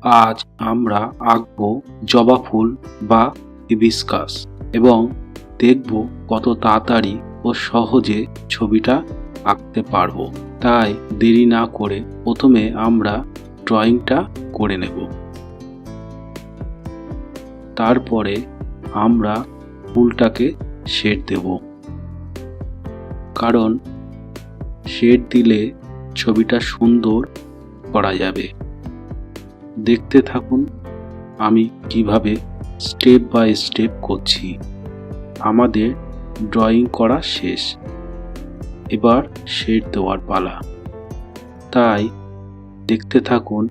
আজ আমরা আঁকবো জবা ফুল বা হিবিস্কাস এবং দেখব কত তাড়াতাড়ি ও সহজে ছবিটা আঁকতে পারবো। তাই দেরি না করে প্রথমে আমরা ড্রয়িংটা করে নেব। তারপরে আমরা ফুলটাকে শেড দেব, কারণ শেড দিলে ছবিটা সুন্দর করা যাবে। দেখতে থাকুন আমি কিভাবে স্টেপ বাই স্টেপ করছি। আমাদের ড্রয়িং করা শেষ, এবার শেড দেওয়ার পালা। তাই দেখতে থাকুন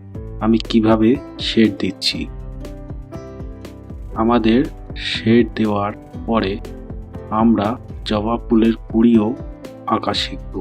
আমি কিভাবে শেড দিচ্ছি। আমাদের শেড দেওয়ার পরে আমরা জবা ফুলের কুঁড়িও আঁকা শিখব।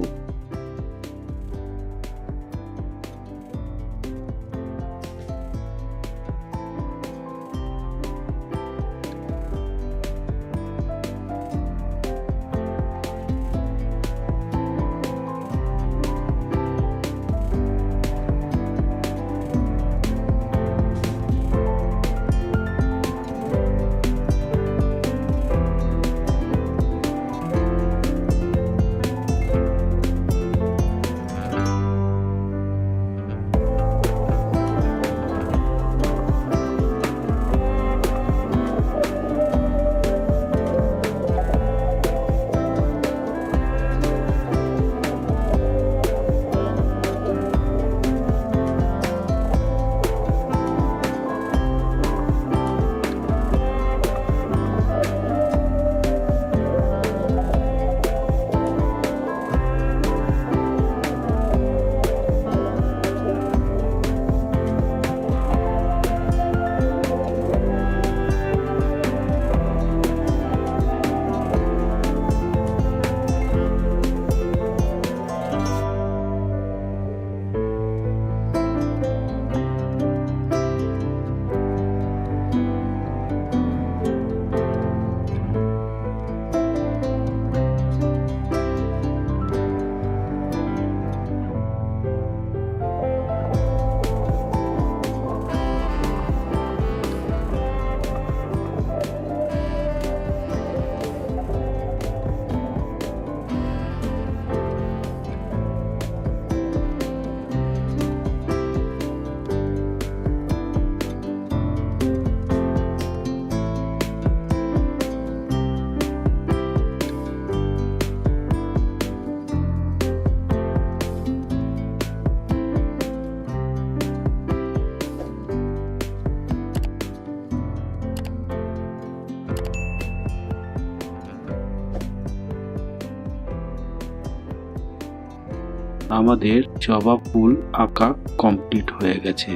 আমাদের জবা ফুল আঁকা কমপ্লিট হয়ে গেছে।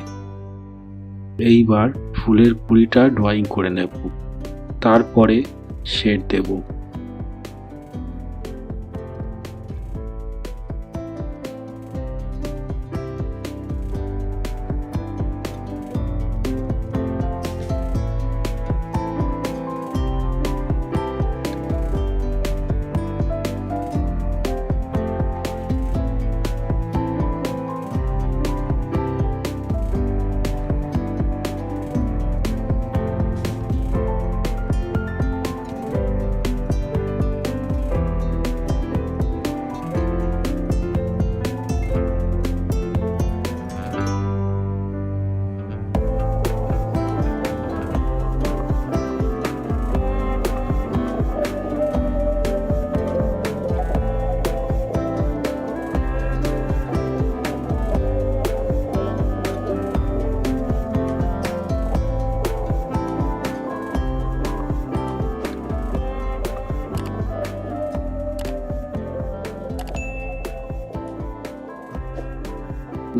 এইবার ফুলের কুঁড়িটা ড্রয়িং করে নেব, তারপরে শেড দেব।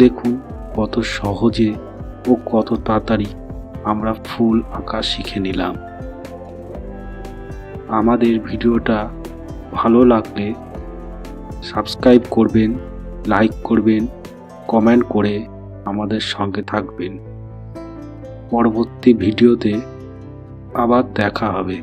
দেখুন কত সহজে ও কত তাড়াতাড়ি আমরা ফুল আঁকা শিখে নিলাম। আমাদের ভিডিওটা ভালো লাগলে সাবস্ক্রাইব করবেন, লাইক করবেন, কমেন্ট করে আমাদের সঙ্গে থাকবেন। পরবর্তী ভিডিওতে আবার দেখা হবে।